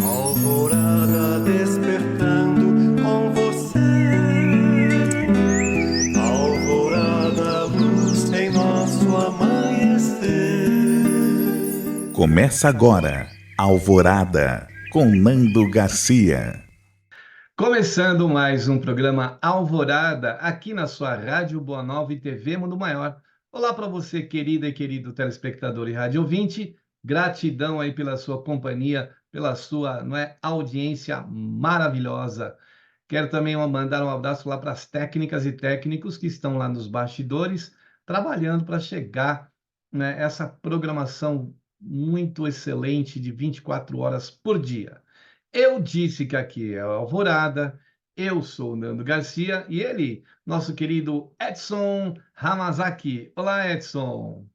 Alvorada despertando com você. Alvorada, luz em nosso amanhecer. Começa agora, Alvorada, com Nando Garcia. Começando mais um programa Alvorada, aqui na sua Rádio Boa Nova e TV Mundo Maior. Olá para você, querida e querido telespectador e rádio ouvinte. Gratidão aí pela sua companhia, pela sua, audiência maravilhosa. Quero também mandar um abraço lá para as técnicas e técnicos que estão lá nos bastidores, trabalhando para chegar, essa programação muito excelente de 24 horas por dia. Eu disse que aqui é a Alvorada, eu sou o Nando Garcia e ele, nosso querido Edson Hamazaki. Olá, Edson.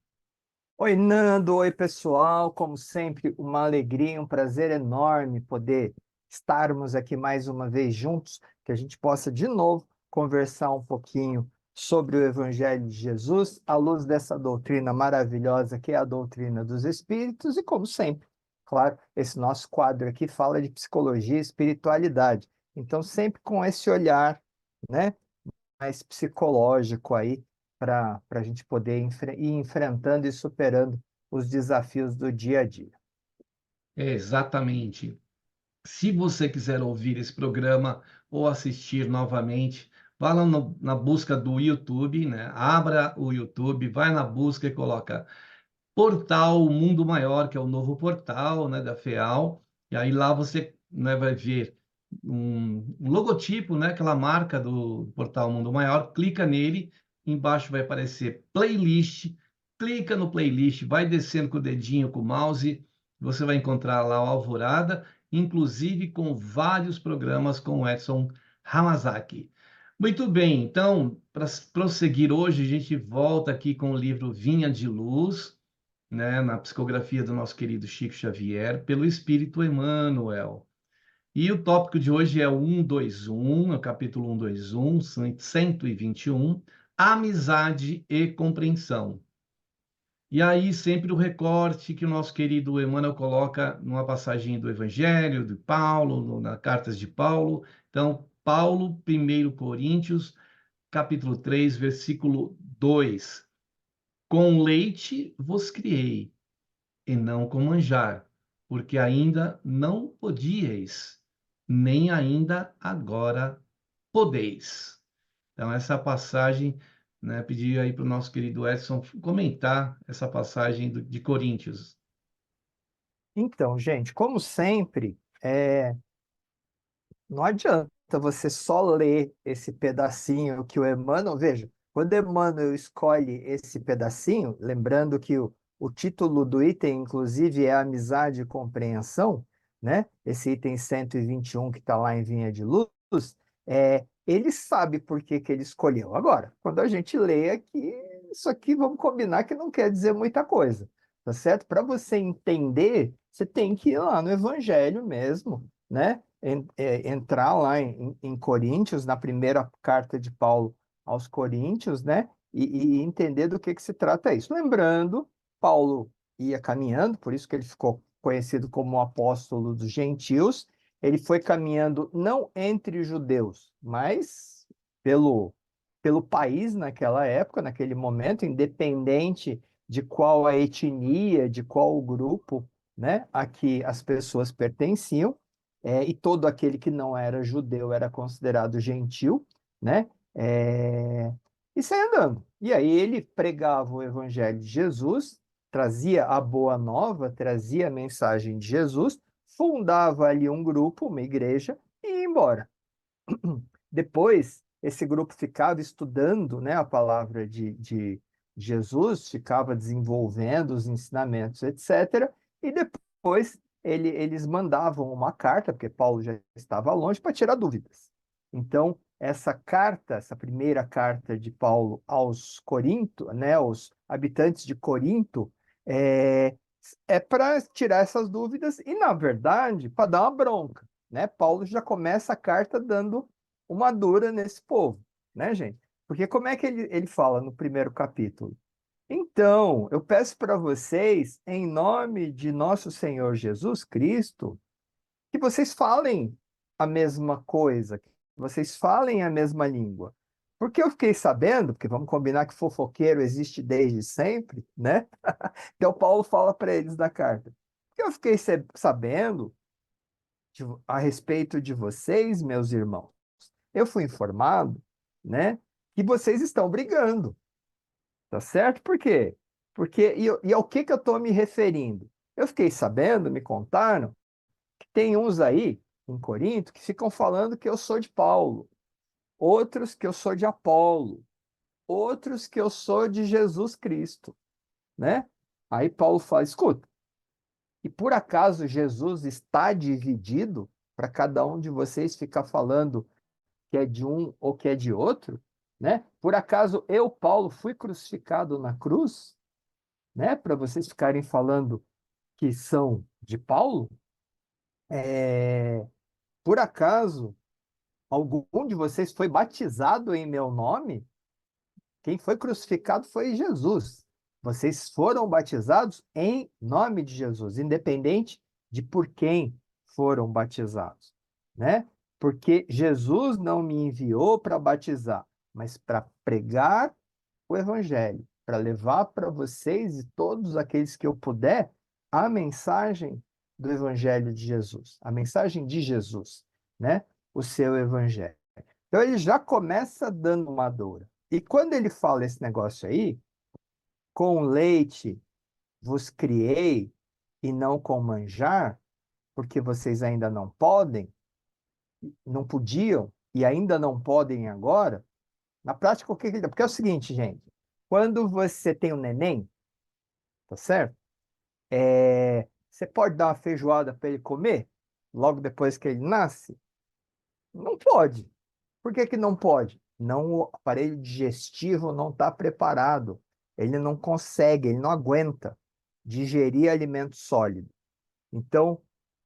Oi, Nando, oi, pessoal. Como sempre, uma alegria, um prazer enorme poder estarmos aqui mais uma vez juntos, que a gente possa de novo conversar um pouquinho sobre o Evangelho de Jesus, à luz dessa doutrina maravilhosa que é a doutrina dos Espíritos, e como sempre, claro, esse nosso quadro aqui fala de psicologia e espiritualidade. Então, sempre com esse olhar, né, mais psicológico aí para a gente poder ir enfrentando e superando os desafios do dia a dia. Exatamente. Se você quiser ouvir esse programa ou assistir novamente, vá lá na busca do YouTube, né? Abra o YouTube, vai na busca e coloca Portal Mundo Maior, que é o novo portal, né, da FEAL, e aí lá você, vai ver um logotipo, né, aquela marca do Portal Mundo Maior, clica nele, embaixo vai aparecer playlist, clica no playlist, vai descendo com o dedinho, com o mouse, você vai encontrar lá o Alvorada, inclusive com vários programas com o Edson Hamazaki. Muito bem, então, para prosseguir hoje, a gente volta aqui com o livro Vinha de Luz, né, na psicografia do nosso querido Chico Xavier, pelo Espírito Emmanuel. E o tópico de hoje é o 121, é o capítulo 121, 121, Amizade e Compreensão. E aí sempre o recorte que o nosso querido Emmanuel coloca numa passagem do Evangelho, de Paulo, nas cartas de Paulo. Então, Paulo, 1 Coríntios, capítulo 3, versículo 2. Com leite vos criei, e não com manjar, porque ainda não podíeis, nem ainda agora podeis. Então, essa passagem, pedi aí para o nosso querido Edson comentar essa passagem de Coríntios. Então, gente, como sempre, não adianta você só ler esse pedacinho que o Emmanuel, veja, quando Emmanuel escolhe esse pedacinho, lembrando que o título do item, inclusive, é Amizade e Compreensão, né? Esse item 121 que está lá em Vinha de Luz, ele sabe por que que ele escolheu. Agora, quando a gente lê aqui, isso aqui vamos combinar que não quer dizer muita coisa, tá certo? Para você entender, você tem que ir lá no Evangelho mesmo, né? Entrar lá em Coríntios, na primeira carta de Paulo aos Coríntios, né? E entender do que se trata isso. Lembrando, Paulo ia caminhando, por isso que ele ficou conhecido como o apóstolo dos gentios. Ele foi caminhando não entre judeus, mas pelo, pelo país naquela época, naquele momento, independente de qual a etnia, de qual o grupo, né, a que as pessoas pertenciam, e todo aquele que não era judeu era considerado gentil, né? E saia andando. E aí ele pregava o evangelho de Jesus, trazia a boa nova, trazia a mensagem de Jesus, fundava ali um grupo, uma igreja, e ia embora. Depois, esse grupo ficava estudando, né, a palavra de Jesus, ficava desenvolvendo os ensinamentos, etc. E depois eles mandavam uma carta, porque Paulo já estava longe, para tirar dúvidas. Então, essa carta, essa primeira carta de Paulo aos Corinto, né, aos habitantes de Corinto, é, é para tirar essas dúvidas e, na verdade, para dar uma bronca, né? Paulo já começa a carta dando uma dura nesse povo, né, gente? Porque como é que ele fala no primeiro capítulo? Então, eu peço para vocês, em nome de nosso Senhor Jesus Cristo, que vocês falem a mesma coisa, que vocês falem a mesma língua. Porque eu fiquei sabendo, porque vamos combinar que fofoqueiro existe desde sempre, né? Então Paulo fala para eles na carta. Porque eu fiquei sabendo a respeito de vocês, meus irmãos. Eu fui informado, né, que vocês estão brigando, tá certo? Por quê? Porque, e ao que eu estou me referindo? Eu fiquei sabendo, me contaram, que tem uns aí, em Corinto, que ficam falando que eu sou de Paulo, outros que eu sou de Apolo, outros que eu sou de Jesus Cristo, né? Aí Paulo fala, escuta, e por acaso Jesus está dividido para cada um de vocês ficar falando que é de um ou que é de outro, né? Por acaso eu, Paulo, fui crucificado na cruz, né? Para vocês ficarem falando que são de Paulo? É... Por acaso algum de vocês foi batizado em meu nome? Quem foi crucificado foi Jesus. Vocês foram batizados em nome de Jesus, independente de por quem foram batizados, né? Porque Jesus não me enviou para batizar, mas para pregar o evangelho, para levar para vocês e todos aqueles que eu puder a mensagem do evangelho de Jesus, a mensagem de Jesus, né? O seu evangelho. Então ele já começa dando uma dura. E quando ele fala esse negócio aí, com leite vos criei e não com manjar, porque vocês ainda não podem, não podiam e ainda não podem agora, na prática o que ele dá? Porque é o seguinte, gente, quando você tem um neném, tá certo? Você pode dar uma feijoada para ele comer logo depois que ele nasce? Não pode. Por que que não pode? Não, o aparelho digestivo não está preparado. Ele não consegue, ele não aguenta digerir alimento sólido. Então,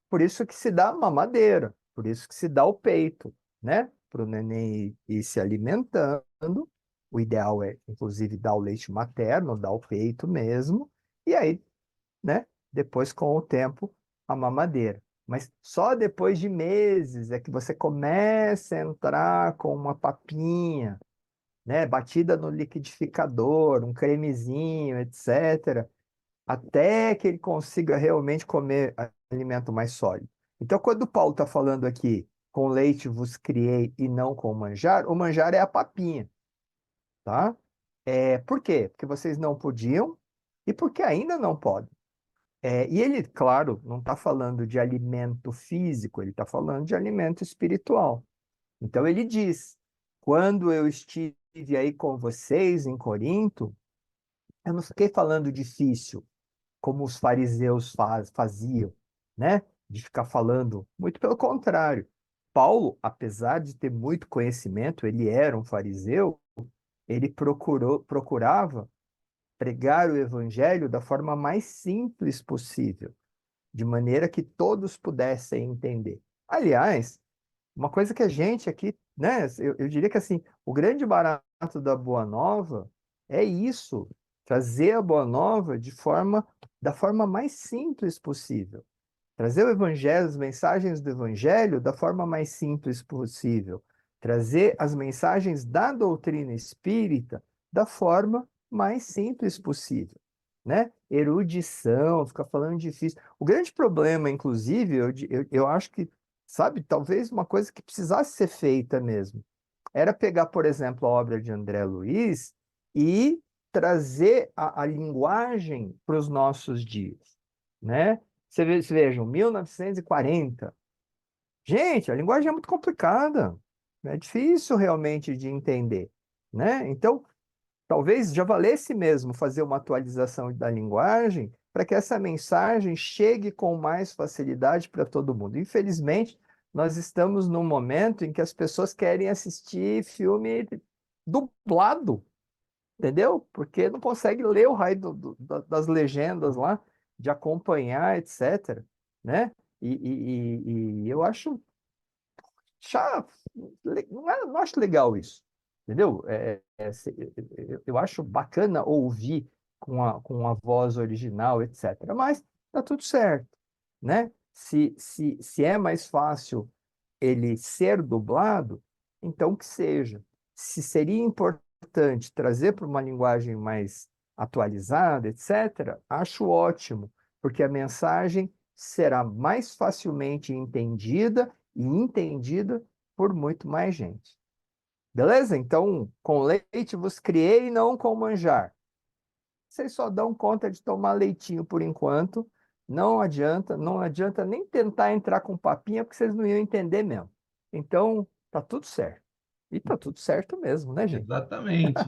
por isso que se dá a mamadeira, por isso que se dá o peito, né? Para o neném ir se alimentando. O ideal é, inclusive, dar o leite materno, dar o peito mesmo. E aí, né? Depois, com o tempo, a mamadeira. Mas só depois de meses é que você começa a entrar com uma papinha, né? Batida no liquidificador, um cremezinho, etc., até que ele consiga realmente comer alimento mais sólido. Então, quando o Paulo está falando aqui, com leite vos criei e não com o manjar é a papinha, tá? Por quê? Porque vocês não podiam e porque ainda não podem. E ele, claro, não está falando de alimento físico, ele está falando de alimento espiritual. Então ele diz: quando eu estive aí com vocês em Corinto, eu não fiquei falando difícil, como os fariseus faziam, né? De ficar falando, muito pelo contrário. Paulo, apesar de ter muito conhecimento, ele era um fariseu, ele procurava pregar o evangelho da forma mais simples possível, de maneira que todos pudessem entender. Aliás, uma coisa que a gente aqui, né, eu diria que assim, o grande barato da Boa Nova é isso, trazer a Boa Nova da forma mais simples possível. Trazer o evangelho, as mensagens do evangelho da forma mais simples possível. Trazer as mensagens da doutrina espírita da forma mais simples possível, né? Erudição, ficar falando difícil. O grande problema, inclusive, eu acho que, sabe, talvez uma coisa que precisasse ser feita mesmo, era pegar, por exemplo, a obra de André Luiz e trazer a linguagem para os nossos dias, né? Vocês vejam, 1940. Gente, a linguagem é muito complicada. É difícil realmente de entender, né? Então, talvez já valesse mesmo fazer uma atualização da linguagem para que essa mensagem chegue com mais facilidade para todo mundo. Infelizmente, nós estamos num momento em que as pessoas querem assistir filme dublado, entendeu? Porque não consegue ler o raio das legendas lá, de acompanhar, etc., né? E eu acho chato, não acho legal isso, entendeu? Eu acho bacana ouvir com a voz original, etc., mas tá tudo certo, né? Se é mais fácil ele ser dublado, então que seja. Se seria importante trazer para uma linguagem mais atualizada, etc., acho ótimo, porque a mensagem será mais facilmente entendida e entendida por muito mais gente. Beleza? Então, com leite vos criei, não com manjar. Vocês só dão conta de tomar leitinho por enquanto. Não adianta nem tentar entrar com papinha, porque vocês não iam entender mesmo. Então, tá tudo certo. E tá tudo certo mesmo, né, gente? Exatamente.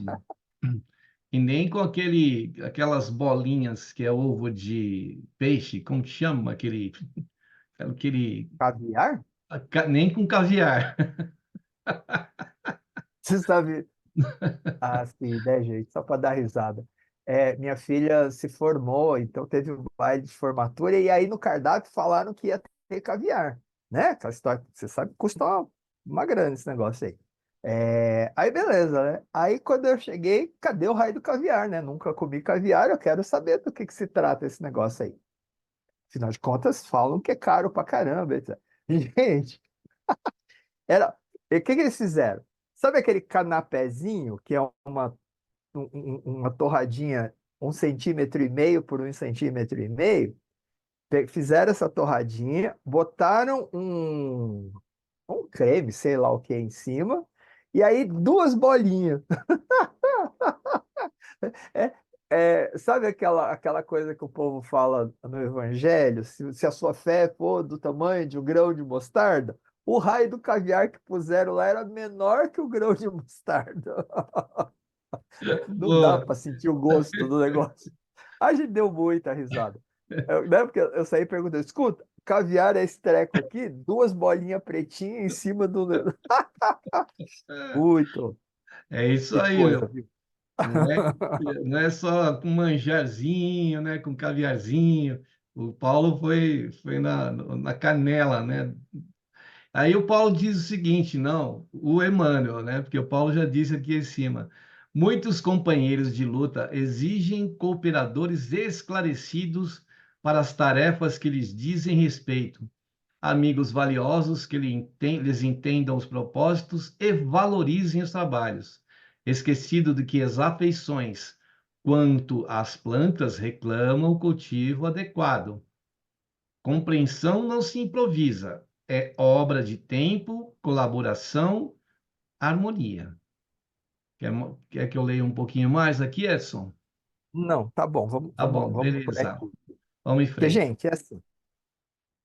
E nem com aquelas bolinhas que é ovo de peixe, como que chama aquele, Caviar? nem com caviar. Você sabe. Ah, sim, né, gente? Só para dar risada. Minha filha se formou, então teve um baile de formatura, e aí no cardápio falaram que ia ter caviar, né? Aquela história, você sabe que custa uma grana esse negócio aí. Aí beleza, né? Aí quando eu cheguei, cadê o raio do caviar, né? Nunca comi caviar, eu quero saber do que se trata esse negócio aí. Afinal de contas, falam que é caro pra caramba, etc. Gente, era. O que eles fizeram? Sabe aquele canapézinho, que é uma torradinha 1,5 cm por 1,5 cm? Fizeram essa torradinha, botaram um creme, sei lá o que, em cima, e aí duas bolinhas. É, sabe aquela coisa que o povo fala no Evangelho? Se a sua fé for do tamanho de um grão de mostarda, o raio do caviar que puseram lá era menor que o grão de mostarda. Não dá Boa. para sentir o gosto do negócio. A gente deu muita risada. Né? Porque eu saí perguntando, escuta, caviar é esse treco aqui? Duas bolinhas pretinhas em cima do... Muito. É isso Que aí, coisa, meu. viu? Não é, não é só com manjarzinho, né, com caviarzinho. O Paulo foi na canela, né? Aí o Paulo diz o seguinte, não, o Emmanuel, né? Porque o Paulo já disse aqui em cima. Muitos companheiros de luta exigem cooperadores esclarecidos para as tarefas que lhes dizem respeito, amigos valiosos que lhes entendam os propósitos e valorizem os trabalhos, esquecido de que as afeições quanto às plantas reclamam o cultivo adequado. Compreensão não se improvisa, é obra de tempo, colaboração, harmonia. Quer que eu leia um pouquinho mais aqui, Edson? Não, tá bom, Tá bom, vamos por aqui. beleza. Vamos em Porque, frente. gente, é assim,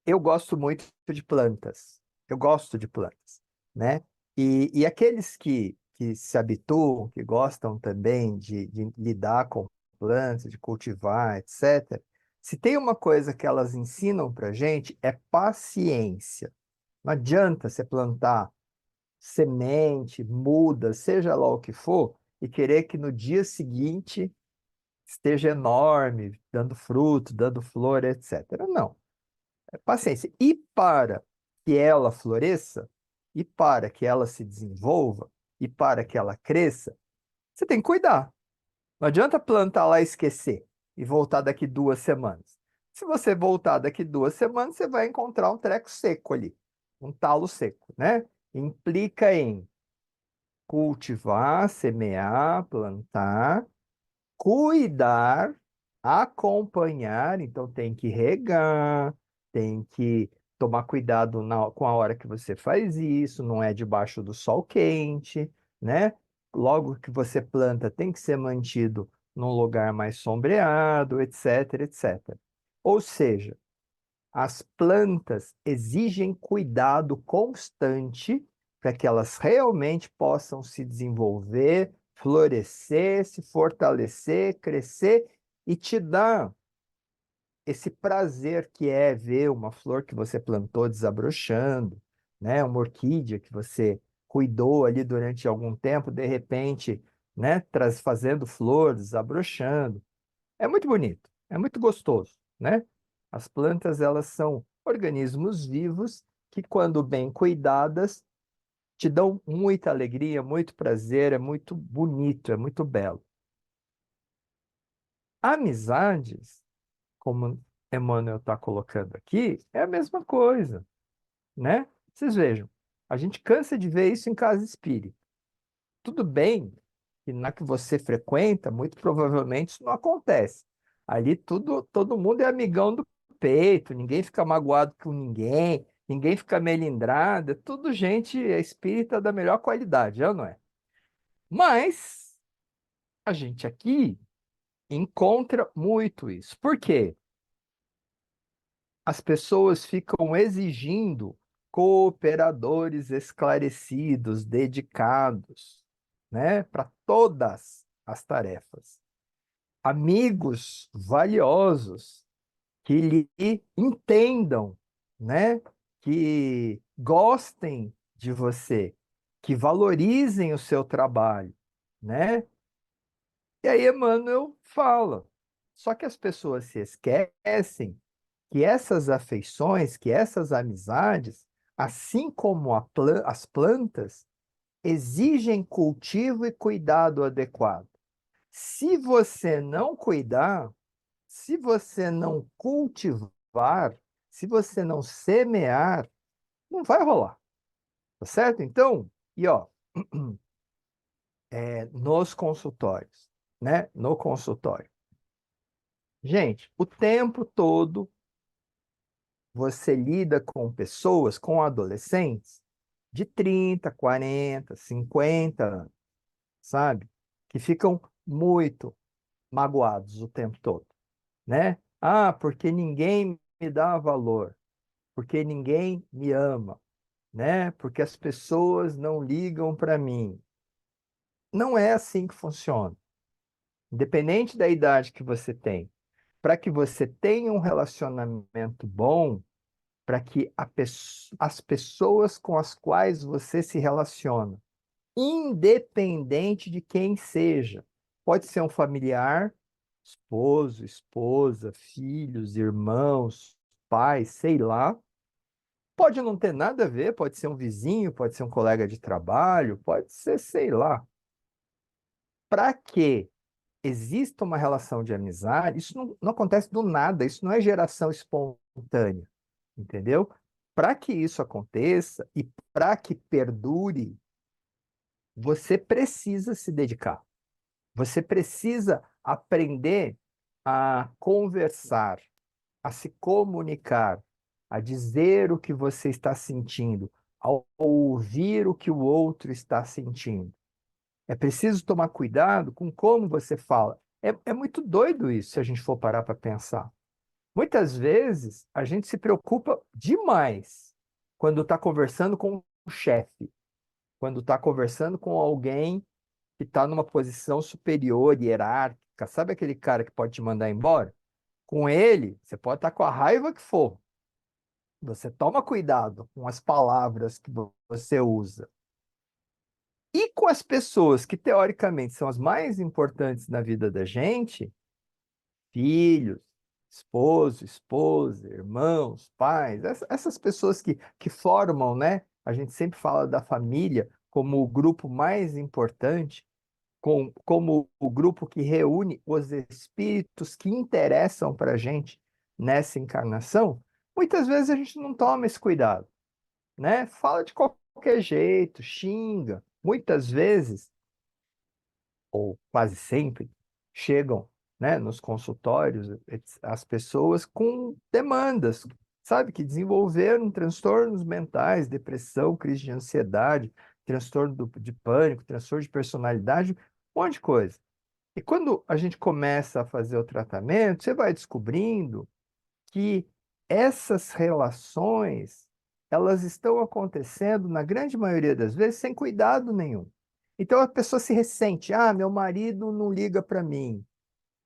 eu gosto muito de plantas. Eu gosto de plantas, né? E aqueles que se habituam, que gostam também de lidar com plantas, de cultivar, etc. Se tem uma coisa que elas ensinam para gente, é paciência. Não adianta você plantar semente, muda, seja lá o que for, e querer que no dia seguinte esteja enorme, dando fruto, dando flor, etc. Não. Paciência. E para que ela floresça, e para que ela se desenvolva, e para que ela cresça, você tem que cuidar. Não adianta plantar lá e esquecer e voltar daqui 2 semanas. Se você voltar daqui 2 semanas, você vai encontrar um treco seco ali, um talo seco, né? Implica em cultivar, semear, plantar, cuidar, acompanhar, então tem que regar, tem que tomar cuidado com a hora que você faz isso, não é debaixo do sol quente, né? Logo que você planta, tem que ser mantido num lugar mais sombreado, etc, etc. Ou seja, as plantas exigem cuidado constante para que elas realmente possam se desenvolver, florescer, se fortalecer, crescer e te dar esse prazer que é ver uma flor que você plantou desabrochando, né? Uma orquídea que você cuidou ali durante algum tempo, de repente, né? Fazendo flor, desabrochando. É muito bonito, é muito gostoso, né? As plantas, elas são organismos vivos que, quando bem cuidadas, te dão muita alegria, muito prazer, é muito bonito, é muito belo. Amizades, como Emmanuel está colocando aqui é a mesma coisa, né? Vocês vejam, a gente cansa de ver isso em casa espírita. Tudo bem que na que você frequenta, muito provavelmente isso não acontece. Ali todo mundo é amigão do peito, ninguém fica magoado com ninguém, ninguém fica melindrado, é tudo gente espírita da melhor qualidade, é ou não é? Mas a gente aqui encontra muito isso. Por quê? As pessoas ficam exigindo cooperadores esclarecidos, dedicados, né, para todas as tarefas. Amigos valiosos que lhe entendam, né, que gostem de você, que valorizem o seu trabalho, né? E aí Emmanuel fala. Só que as pessoas se esquecem que essas afeições, que essas amizades, assim como as plantas, exigem cultivo e cuidado adequado. Se você não cuidar, se você não cultivar, se você não semear, não vai rolar, tá certo? Então, e ó, nos consultórios, né? No consultório. Gente, o tempo todo você lida com pessoas, com adolescentes de 30, 40, 50 anos, sabe? Que ficam muito magoados o tempo todo, né? Ah, porque ninguém me dá valor, porque ninguém me ama, né? Porque as pessoas não ligam para mim. Não é assim que funciona. Independente da idade que você tem, para que você tenha um relacionamento bom, para que as pessoas com as quais você se relaciona, independente de quem seja, pode ser um familiar, esposo, esposa, filhos, irmãos, pais, sei lá, pode não ter nada a ver, pode ser um vizinho, pode ser um colega de trabalho, pode ser, sei lá. Para que exista uma relação de amizade, isso não acontece do nada, isso não é geração espontânea, entendeu? Para que isso aconteça e para que perdure, você precisa se dedicar. Você precisa aprender a conversar, a se comunicar, a dizer o que você está sentindo, a ouvir o que o outro está sentindo. É preciso tomar cuidado com como você fala. É muito doido isso, se a gente for parar para pensar. Muitas vezes, a gente se preocupa demais quando está conversando com o chefe, quando está conversando com alguém que está numa posição superior, hierárquica. Sabe aquele cara que pode te mandar embora? Com ele, você pode estar com a raiva que for. Você toma cuidado com as palavras que você usa. E com as pessoas que, teoricamente, são as mais importantes na vida da gente, filhos, esposo, esposa, irmãos, pais, essas pessoas que formam, né? A gente sempre fala da família como o grupo mais importante, como o grupo que reúne os espíritos que interessam para a gente nessa encarnação. Muitas vezes a gente não toma esse cuidado, né? Fala de qualquer jeito, xinga. Muitas vezes ou quase sempre, chegam, né, nos consultórios as pessoas com demandas, sabe, que desenvolveram transtornos mentais, depressão, crise de ansiedade, transtorno de pânico, transtorno de personalidade, um monte de coisa. E quando a gente começa a fazer o tratamento, você vai descobrindo que essas relações, elas estão acontecendo, na grande maioria das vezes, sem cuidado nenhum. Então a pessoa se ressente, ah, meu marido não liga para mim,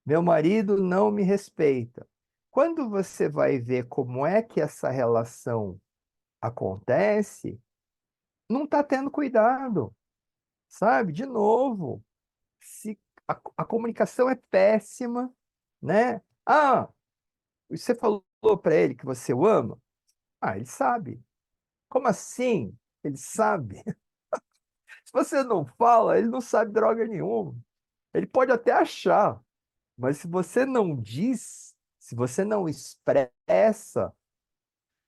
meu marido não me respeita. Quando você vai ver como é que essa relação acontece, não está tendo cuidado, sabe? De novo, se a comunicação é péssima, né? Ah, você falou para ele que você o ama? Ah, ele sabe. Como assim? Ele sabe. Se você não fala, ele não sabe droga nenhuma. Ele pode até achar, mas se você não diz, Se você não expressa,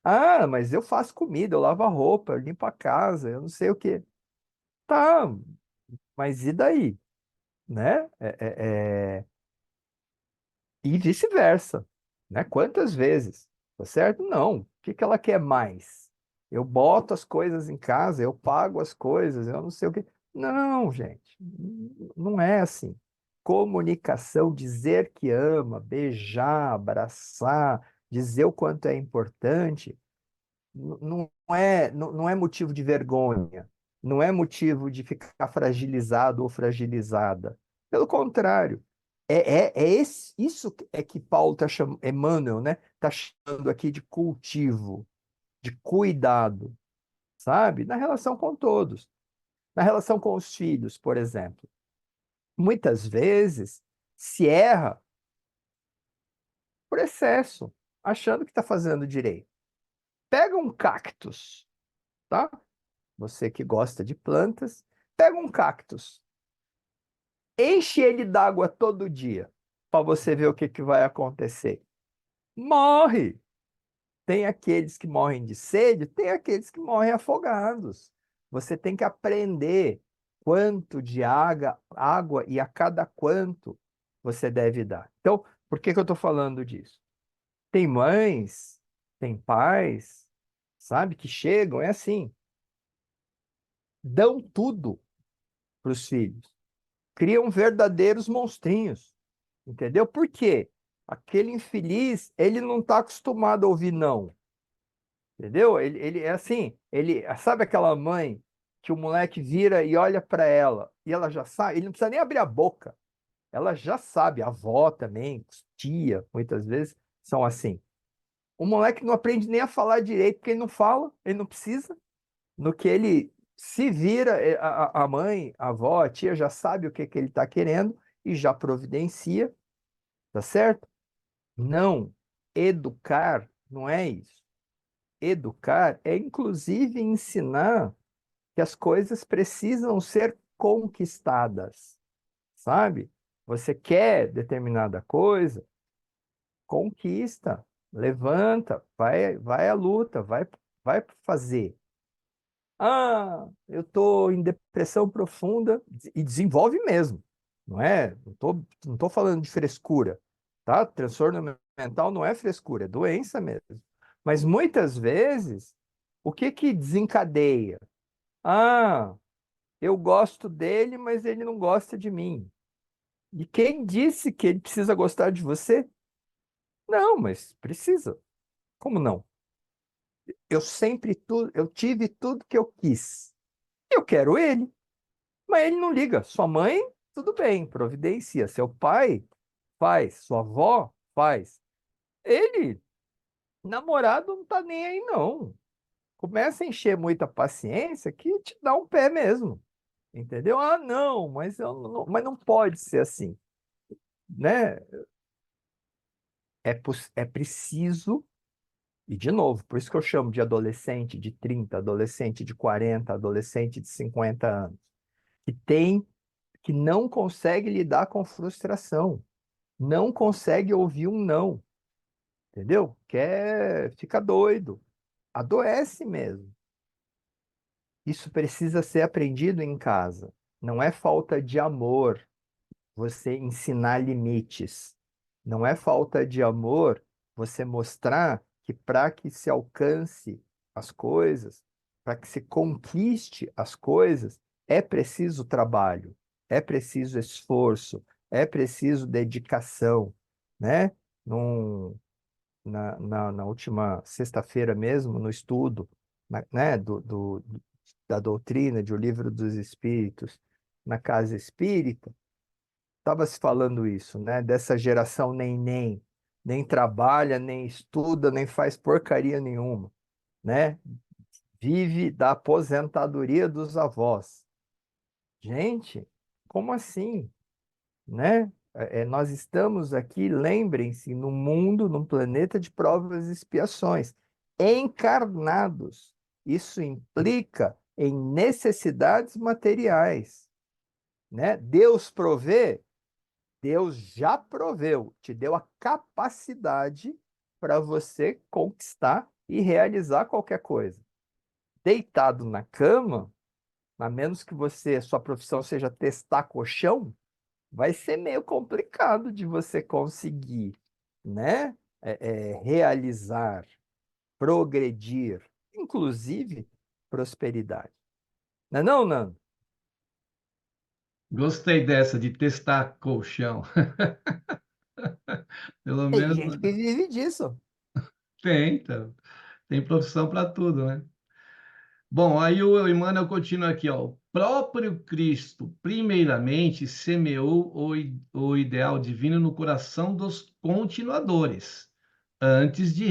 ah, mas eu faço comida, eu lavo a roupa, eu limpo a casa, eu não sei o quê. Tá, mas e daí? Né? E vice-versa, né? Quantas vezes? Tá certo? Não. O que que ela quer mais? Eu boto as coisas em casa, eu pago as coisas, eu não sei o quê. Não, gente, não é assim. Comunicação, dizer que ama, beijar, abraçar, dizer o quanto é importante, não é motivo de vergonha, não é motivo de ficar fragilizado ou fragilizada. Pelo contrário, isso é que Paulo está chamando, Emmanuel, né, está chamando aqui de cultivo, de cuidado, sabe? Na relação com todos, na relação com os filhos, por exemplo. Muitas vezes se erra por excesso, achando que está fazendo direito. Pega um cactus, tá? Você que gosta de plantas, pega um cactus, enche ele d'água todo dia, para você ver o que que vai acontecer. Morre! Tem aqueles que morrem de sede, tem aqueles que morrem afogados. Você tem que aprender quanto de água e a cada quanto você deve dar. Então, por que que eu estou falando disso? Tem mães, tem pais, sabe, que chegam, é assim, dão tudo para os filhos. Criam verdadeiros monstrinhos, entendeu? Por quê? Aquele infeliz, ele não está acostumado a ouvir não, entendeu? Ele é assim, ele sabe aquela mãe que o moleque vira e olha para ela e ela já sabe, ele não precisa nem abrir a boca, ela já sabe, a avó também, tia, muitas vezes são assim. O moleque não aprende nem a falar direito, porque ele não fala, ele não precisa. No que ele se vira, a mãe, a avó, a tia já sabe o que que ele está querendo e já providencia, tá certo? Não, educar não é isso. Educar é, inclusive, ensinar que as coisas precisam ser conquistadas, sabe? Você quer determinada coisa, conquista, levanta, vai à luta, vai fazer. Ah, eu estou em depressão profunda e desenvolve mesmo, não é? Não tô falando de frescura, tá? Transtorno mental não é frescura, é doença mesmo. Mas muitas vezes, o que que desencadeia? Ah, eu gosto dele, mas ele não gosta de mim. E quem disse que ele precisa gostar de você? Não, mas precisa. Como não? Eu tive tudo que eu quis. Eu quero ele. Mas ele não liga. Sua mãe, tudo bem, providencia. Seu pai faz. Sua avó faz. Ele, namorado, não tá nem aí, não. Começa a encher muita paciência que te dá um pé mesmo. Entendeu? Ah, não, mas não pode ser assim, né? É preciso, e de novo, por isso que eu chamo de adolescente de 30, adolescente de 40, adolescente de 50 anos, que tem, que não consegue lidar com frustração, não consegue ouvir um não, entendeu? Fica doido, adoece mesmo. Isso precisa ser aprendido em casa. Não é falta de amor você ensinar limites. Não é falta de amor você mostrar que para que se alcance as coisas, para que se conquiste as coisas, é preciso trabalho, é preciso esforço, é preciso dedicação, né? Num, na última sexta-feira mesmo, no estudo, né, da doutrina, de O Livro dos Espíritos, na Casa Espírita, estava se falando isso, né? Dessa geração nem trabalha, nem estuda, nem faz porcaria nenhuma, né? Vive da aposentadoria dos avós. Gente, como assim, né? Nós estamos aqui, lembrem-se, num mundo, num planeta de provas e expiações, encarnados. Isso implica em necessidades materiais, né? Deus provê. Deus já proveu, te deu a capacidade para você conquistar e realizar qualquer coisa. Deitado na cama, a menos que sua profissão seja testar colchão, vai ser meio complicado de você conseguir, né? Realizar, progredir, inclusive prosperidade. Não é não, Nando? Gostei dessa de testar colchão. Pelo Tem menos gente que vive disso. tenta. Tem profissão para tudo, né? Bom, aí o Emmanuel continua aqui, ó. O próprio Cristo, primeiramente, semeou o ideal divino no coração dos continuadores, antes de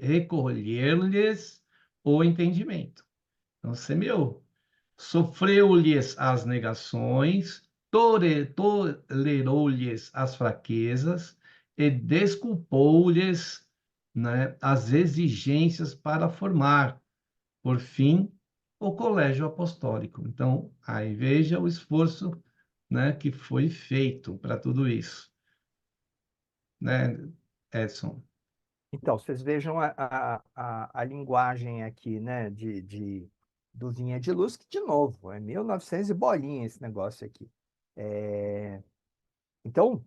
recolher-lhes o entendimento. Então, semeou. Sofreu-lhes as negações, tolerou-lhes as fraquezas e desculpou-lhes, né, as exigências para formar por fim, o colégio apostólico. Então, aí veja o esforço, né, que foi feito para tudo isso, né, Edson? Então, vocês vejam a linguagem aqui, né, do Vinha de Luz, que, de novo, é 1900 e bolinha esse negócio aqui. Então,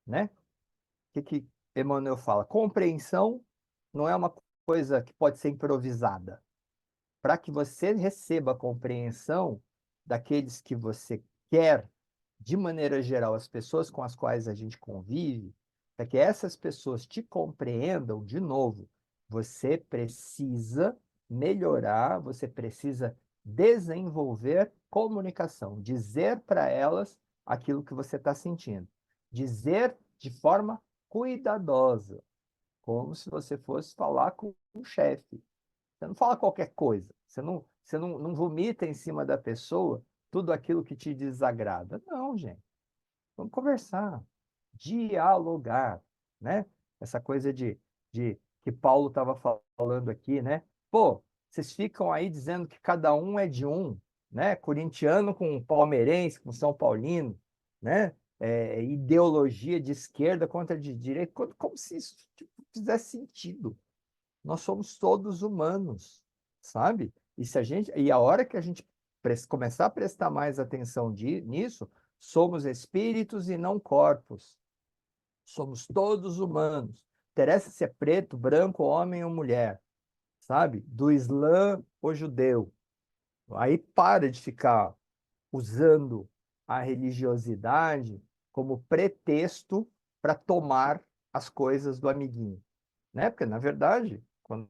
né, o que Emmanuel fala? Compreensão não é uma coisa que pode ser improvisada. Para que você receba a compreensão daqueles que você quer, de maneira geral, as pessoas com as quais a gente convive, para que essas pessoas te compreendam, de novo, você precisa melhorar, você precisa desenvolver comunicação, dizer para elas aquilo que você está sentindo, dizer de forma cuidadosa, como se você fosse falar com um chefe. Você não fala qualquer coisa. Você não vomita em cima da pessoa tudo aquilo que te desagrada. Não, gente. Vamos conversar, dialogar, né? Essa coisa de que Paulo estava falando aqui, né? Pô, vocês ficam aí dizendo que cada um é de um, né? Corintiano com palmeirense, com São Paulino, né? Ideologia de esquerda contra de direita, como se isso tipo, fizesse sentido. Nós somos todos humanos, sabe? E a hora que a gente começar a prestar mais atenção nisso, somos espíritos e não corpos. Somos todos humanos. Interessa se é preto, branco, homem ou mulher, sabe? Do Islã ou judeu. Aí para de ficar usando a religiosidade como pretexto para tomar as coisas do amiguinho, né? Porque, na verdade, quando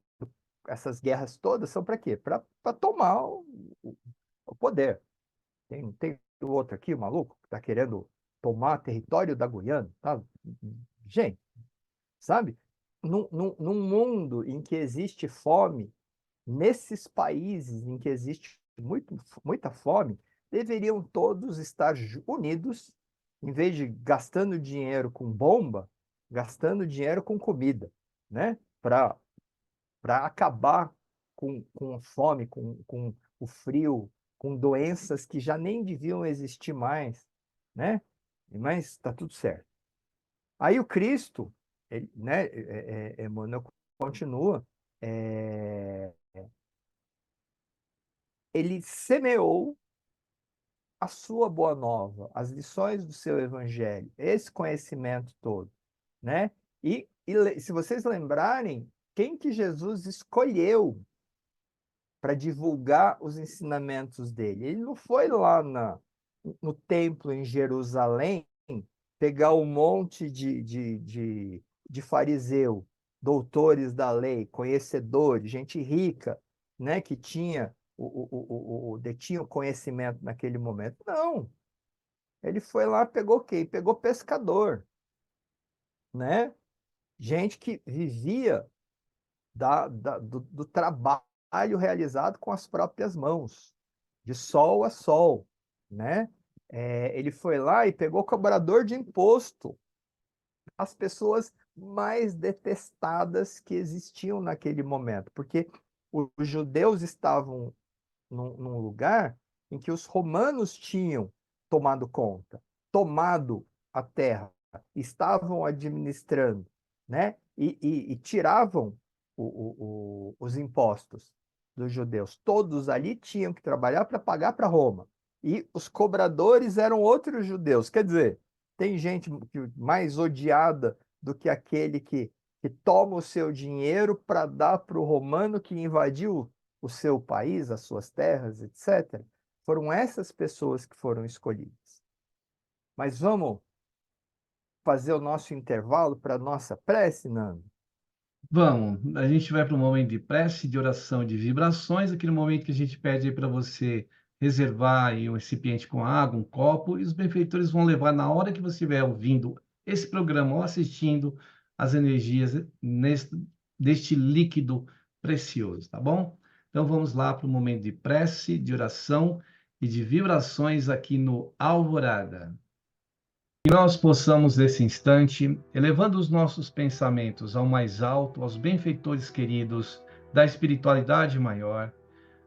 essas guerras todas são para quê? Para tomar o poder. Tem o outro aqui, o maluco, que está querendo tomar território da Guiana, tá? Gente, sabe? Num mundo em que existe fome, nesses países em que existe muita fome, deveriam todos estar unidos, em vez de gastando dinheiro com bomba, gastando dinheiro com comida, né? Para acabar com a fome, com o frio, com doenças que já nem deviam existir mais, né? Mas está tudo certo. Aí o Cristo, ele, né, Emmanuel continua, é, ele semeou a sua boa nova, as lições do seu evangelho, esse conhecimento todo, né? Se vocês lembrarem, quem que Jesus escolheu para divulgar os ensinamentos dele? Ele não foi lá no templo em Jerusalém pegar um monte de fariseu, doutores da lei, conhecedores, gente rica, né, que tinha detinha o conhecimento naquele momento. Não. Ele foi lá, pegou quem? Pegou pescador, né? Gente que vivia do trabalho realizado com as próprias mãos, de sol a sol, né? Ele foi lá e pegou cobrador de imposto, as pessoas mais detestadas que existiam naquele momento, porque os judeus estavam num lugar em que os romanos tinham tomado conta, tomado a terra, estavam administrando, né? E tiravam os impostos dos judeus. Todos ali tinham que trabalhar para pagar para Roma. E os cobradores eram outros judeus. Quer dizer, tem gente mais odiada do que aquele que toma o seu dinheiro para dar para o romano que invadiu o seu país, as suas terras, etc. Foram essas pessoas que foram escolhidas. Mas vamos fazer o nosso intervalo para a nossa prece, Nando? Vamos, a gente vai para um momento de prece, de oração, de vibrações, aquele momento que a gente pede para você reservar aí um recipiente com água, um copo, e os benfeitores vão levar na hora que você estiver ouvindo esse programa ou assistindo as energias deste líquido precioso, tá bom? Então vamos lá para o momento de prece, de oração e de vibrações aqui no Alvorada. Que nós possamos, nesse instante, elevando os nossos pensamentos ao mais alto, aos benfeitores queridos da espiritualidade maior,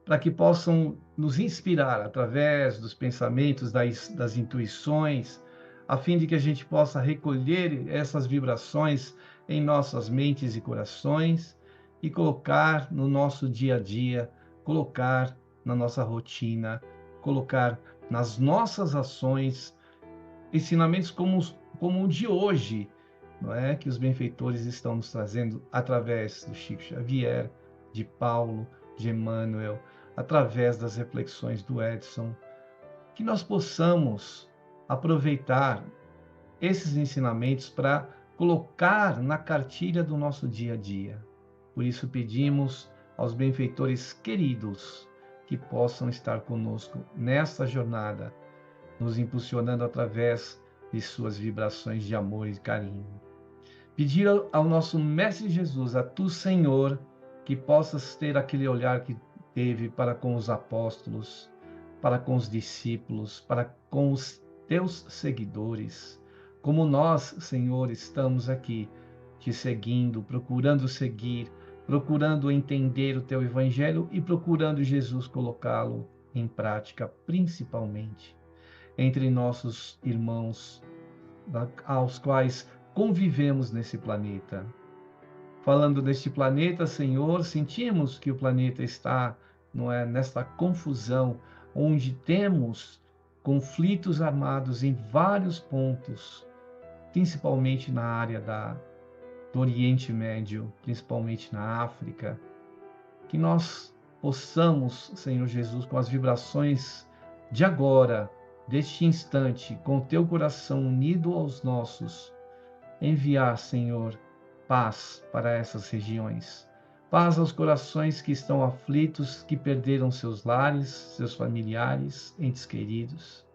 para que possam nos inspirar através dos pensamentos, das intuições, a fim de que a gente possa recolher essas vibrações em nossas mentes e corações e colocar no nosso dia a dia, colocar na nossa rotina, colocar nas nossas ações ensinamentos como o de hoje, não é? Que os benfeitores estão nos trazendo através do Chico Xavier, de Paulo, de Emmanuel, através das reflexões do Edson, que nós possamos aproveitar esses ensinamentos para colocar na cartilha do nosso dia a dia. Por isso pedimos aos benfeitores queridos que possam estar conosco nesta jornada, nos impulsionando através de suas vibrações de amor e carinho. Pedir ao nosso Mestre Jesus, a Tu, Senhor, que possas ter aquele olhar que teve para com os apóstolos, para com os discípulos, para com os Teus seguidores. Como nós, Senhor, estamos aqui Te seguindo, procurando seguir, procurando entender o Teu Evangelho e procurando, Jesus, colocá-lo em prática, principalmente entre nossos irmãos, aos quais convivemos nesse planeta. Falando deste planeta, Senhor, sentimos que o planeta está, não é, nesta confusão, onde temos conflitos armados em vários pontos, principalmente na área do Oriente Médio, principalmente na África. Que nós possamos, Senhor Jesus, com as vibrações de agora, deste instante, com o teu coração unido aos nossos, enviar, Senhor, paz para essas regiões. Paz aos corações que estão aflitos, que perderam seus lares, seus familiares, entes queridos,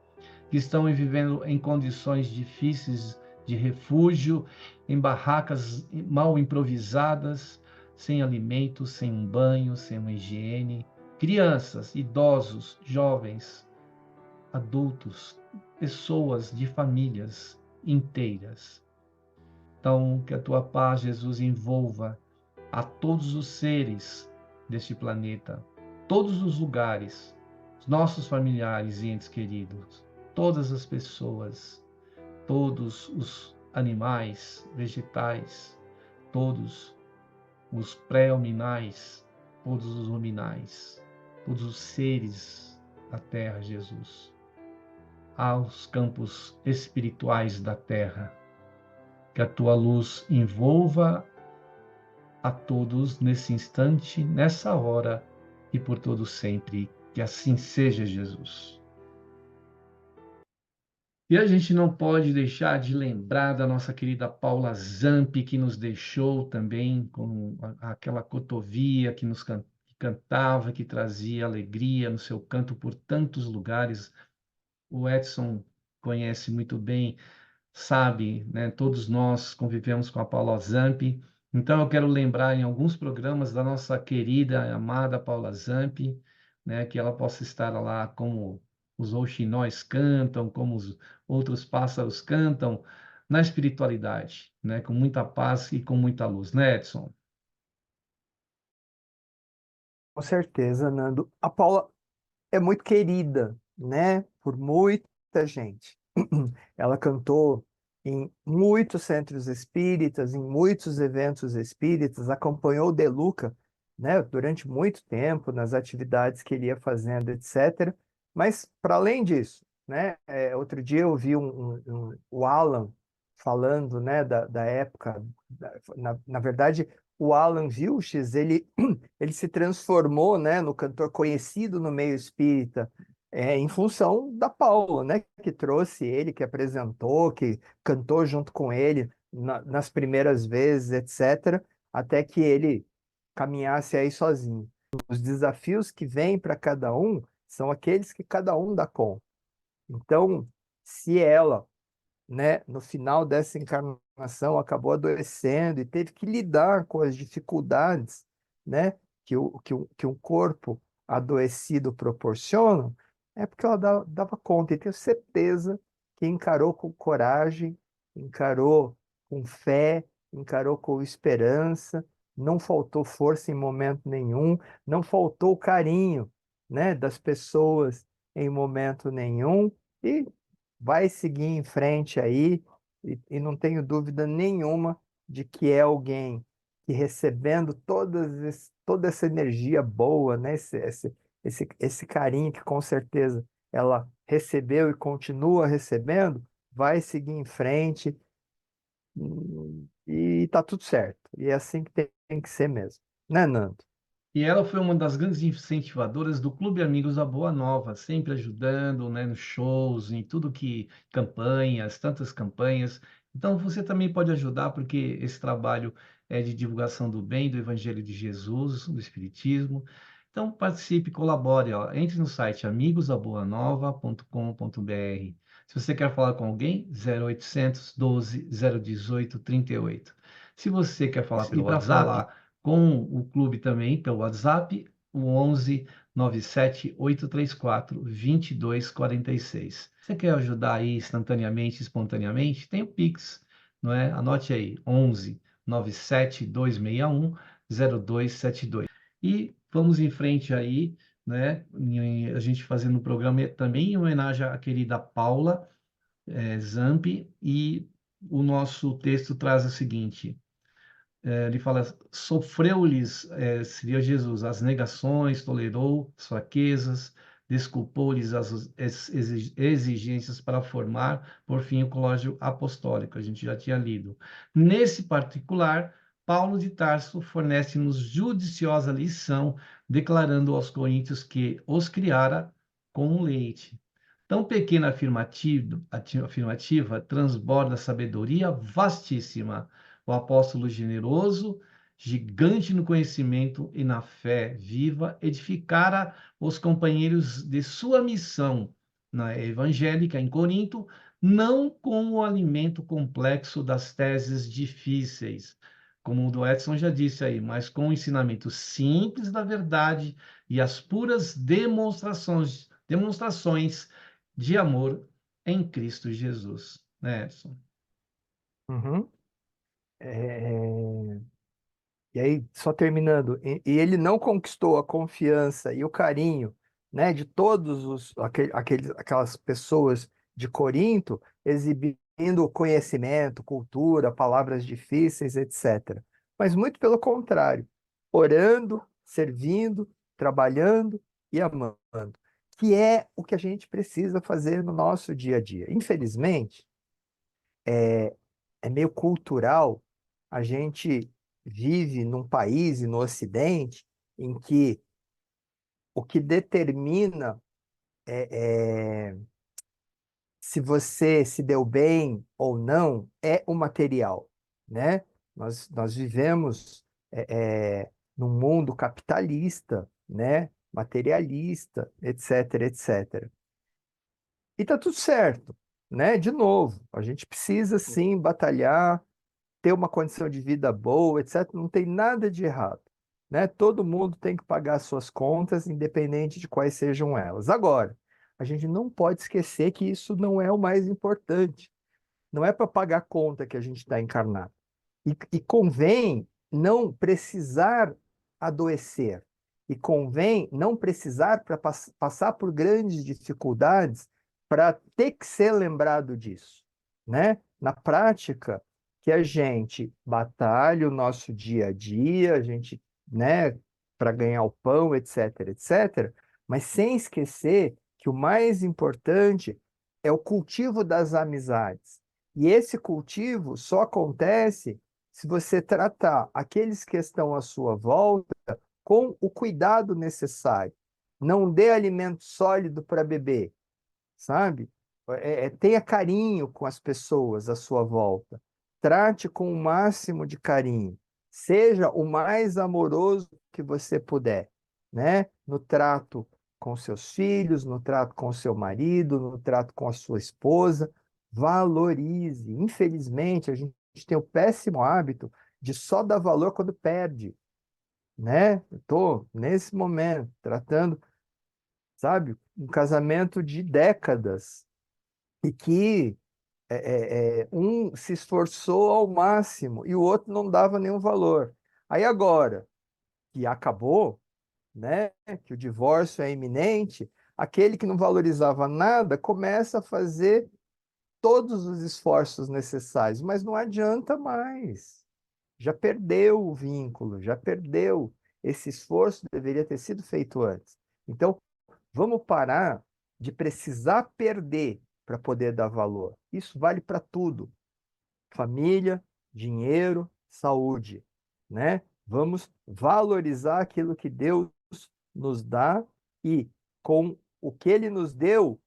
que estão vivendo em condições difíceis de refúgio, em barracas mal improvisadas, sem alimento, sem um banho, sem uma higiene. Crianças, idosos, jovens, adultos, pessoas de famílias inteiras. Então, que a tua paz, Jesus, envolva a todos os seres deste planeta, todos os lugares, os nossos familiares e entes queridos, todas as pessoas, todos os animais, vegetais, todos os pré-hominais, todos os luminais, todos os seres da Terra, Jesus, aos campos espirituais da Terra. Que a tua luz envolva a todos nesse instante, nessa hora e por todo sempre. Que assim seja, Jesus. E a gente não pode deixar de lembrar da nossa querida Paula Zampi, que nos deixou também com aquela cotovia que nos cantava, que trazia alegria no seu canto por tantos lugares. O Edson conhece muito bem, sabe, né? Todos nós convivemos com a Paula Zampi. Então eu quero lembrar em alguns programas da nossa querida, amada Paula Zampi, né? Que ela possa estar lá como os rouxinóis cantam, como os outros pássaros cantam, na espiritualidade, né? Com muita paz e com muita luz, né, Edson? Com certeza, Nando. A Paula é muito querida, né, por muita gente. Ela cantou em muitos centros espíritas, em muitos eventos espíritas, acompanhou o De Luca, né, durante muito tempo nas atividades que ele ia fazendo, etc. Mas, para além disso, né, outro dia eu vi o Alan falando, né, da época. Na verdade, o Alan Vilches, ele se transformou, né, no cantor conhecido no meio espírita, em função da Paula, né, que trouxe ele, que apresentou, que cantou junto com ele nas primeiras vezes, etc., até que ele caminhasse aí sozinho. Os desafios que vêm para cada um são aqueles que cada um dá conta. Então, se ela, né, no final dessa encarnação, acabou adoecendo e teve que lidar com as dificuldades, né, que um corpo adoecido proporciona, é porque ela dava conta. E tenho certeza que encarou com coragem, encarou com fé, encarou com esperança, não faltou força em momento nenhum, não faltou carinho, né, das pessoas em momento nenhum. E vai seguir em frente aí, e não tenho dúvida nenhuma de que é alguém que, recebendo toda essa energia boa, né, esse carinho que com certeza ela recebeu e continua recebendo, vai seguir em frente, e tá tudo certo. E é assim que tem que ser mesmo, né, Nando? E ela foi uma das grandes incentivadoras do Clube Amigos da Boa Nova, sempre ajudando, né, nos shows, em tudo que campanhas, tantas campanhas. Então você também pode ajudar, porque esse trabalho é de divulgação do bem, do Evangelho de Jesus, do Espiritismo. Então participe, colabore, ó. Entre no site amigosdaboanova.com.br. Se você quer falar com alguém, 0800 12 018 38. Se você quer falar pelo WhatsApp, com o clube também, pelo WhatsApp, o 11 97 834 2246. Você quer ajudar aí instantaneamente, espontaneamente? Tem o Pix, não é? Anote aí, 11 97 261 0272. E vamos em frente aí, né? A gente fazendo o programa também em homenagem à querida Paula Zampi, e o nosso texto traz o seguinte: ele fala, sofreu-lhes, seria Jesus, as negações, tolerou as fraquezas, desculpou-lhes as exigências para formar, por fim, o colégio apostólico. A gente já tinha lido. Nesse particular, Paulo de Tarso fornece-nos judiciosa lição, declarando aos coríntios que os criara com leite. Tão pequena afirmativa transborda sabedoria vastíssima. O apóstolo generoso, gigante no conhecimento e na fé viva, edificara os companheiros de sua missão na evangélica em Corinto, não com o alimento complexo das teses difíceis, como o do Edson já disse aí, mas com o ensinamento simples da verdade e as puras demonstrações de amor em Cristo Jesus. Né, Edson? Uhum. É, E aí, só terminando, e ele não conquistou a confiança e o carinho, né, de todos aquelas pessoas de Corinto, exibindo conhecimento, cultura, palavras difíceis, etc. Mas muito pelo contrário, orando, servindo, trabalhando e amando, que é o que a gente precisa fazer no nosso dia a dia. Infelizmente, é, é meio cultural. A gente vive num país e no Ocidente em que o que determina é, se você se deu bem ou não é o material, né? Nós vivemos num mundo capitalista, né? Materialista, etc, etc. E tá tudo certo, né? De novo, a gente precisa sim batalhar, ter uma condição de vida boa, etc. Não tem nada de errado, né? Todo mundo tem que pagar suas contas, independente de quais sejam elas. Agora, a gente não pode esquecer que isso não é o mais importante. Não é para pagar conta que a gente está encarnado. E convém não precisar adoecer. E convém não precisar passar por grandes dificuldades para ter que ser lembrado disso, né? na prática, que a gente batalhe o nosso dia a dia, a gente, né, para ganhar o pão, etc, etc, mas sem esquecer que o mais importante é o cultivo das amizades. E esse cultivo só acontece se você tratar aqueles que estão à sua volta com o cuidado necessário. Não dê alimento sólido para beber, sabe? Tenha carinho com as pessoas à sua volta. Trate com o máximo de carinho. Seja o mais amoroso que você puder, né? No trato com seus filhos, no trato com seu marido, no trato com a sua esposa. Valorize. Infelizmente, a gente tem o péssimo hábito de só dar valor quando perde, né? Eu estou, nesse momento, tratando, sabe, um casamento de décadas e que um se esforçou ao máximo e o outro não dava nenhum valor. Aí agora que acabou, né, que o divórcio é iminente, aquele que não valorizava nada começa a fazer todos os esforços necessários, mas não adianta mais. Já perdeu o vínculo, já perdeu. Esse esforço deveria ter sido feito antes. Então, vamos parar de precisar perder para poder dar valor. Isso vale para tudo: família, dinheiro, saúde, né? Vamos valorizar aquilo que Deus nos dá e, com o que Ele nos deu,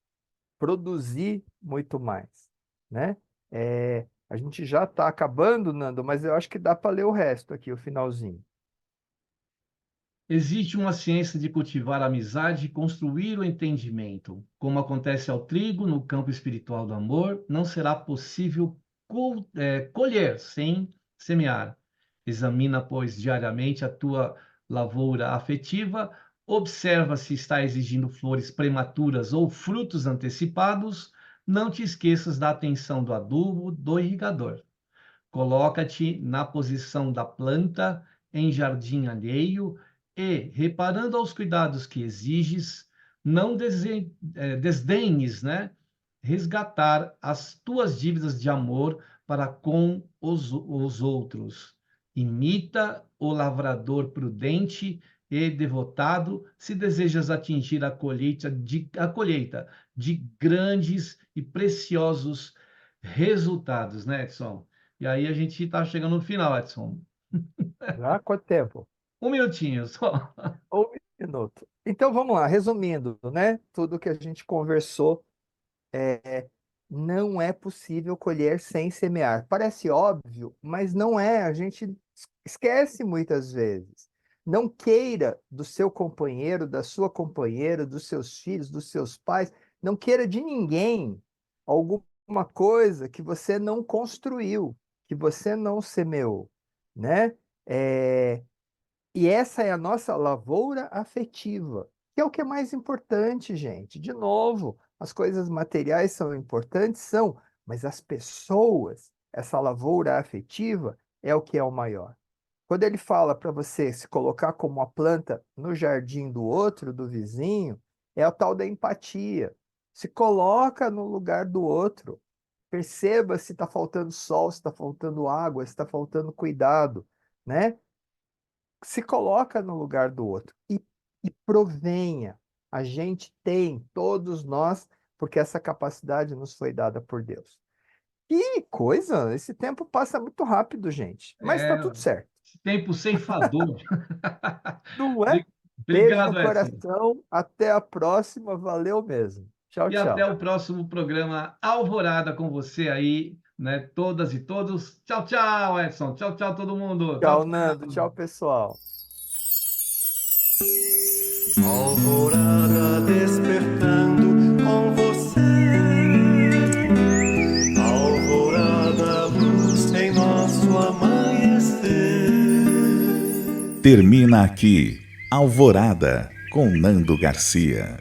produzir muito mais, né? A gente já está acabando, Nando, mas eu acho que dá para ler o resto aqui, o finalzinho. Existe uma ciência de cultivar a amizade e construir o entendimento. Como acontece ao trigo no campo espiritual do amor, não será possível colher sem semear. Examina, pois, diariamente a tua lavoura afetiva, observa se está exigindo flores prematuras ou frutos antecipados. Não te esqueças da atenção do adubo, do irrigador. Coloca-te na posição da planta em jardim alheio e, reparando aos cuidados que exiges, não desdenhes, né, resgatar as tuas dívidas de amor para com os outros. Imita o lavrador prudente e devotado se desejas atingir a colheita de grandes e preciosos resultados, né, Edson? E aí a gente está chegando no final, Edson. Já há quanto tempo? Um minutinho só. Um minuto. Então vamos lá, resumindo, né? Tudo que a gente conversou, não é possível colher sem semear. Parece óbvio, mas não é. A gente esquece muitas vezes. Não queira do seu companheiro, da sua companheira, dos seus filhos, dos seus pais, não queira de ninguém alguma coisa que você não construiu, que você não semeou, né? É, E essa é a nossa lavoura afetiva, que é o que é mais importante, gente. De novo, as coisas materiais são importantes, são, mas as pessoas, essa lavoura afetiva, é o que é o maior. Quando ele fala para você se colocar como uma planta no jardim do outro, do vizinho, é o tal da empatia. Se coloca no lugar do outro. Perceba se está faltando sol, se está faltando água, se está faltando cuidado, né? Se coloca no lugar do outro e provenha. A gente tem, todos nós, porque essa capacidade nos foi dada por Deus. Que coisa! Esse tempo passa muito rápido, gente. Mas está É, tudo certo. tempo ceifador. Não é? Beijo no Obrigado, Edson. coração. Até a próxima. Valeu mesmo. Tchau, E até tchau. o próximo programa Alvorada com você aí, né? Todas e todos. Tchau, tchau, Edson. Tchau, tchau, todo mundo. Tchau, Tchau, Nando. tchau. Tchau, pessoal. Alvorada despertando com você. Alvorada, luz em nosso amanhecer. Termina aqui Alvorada com Nando Garcia.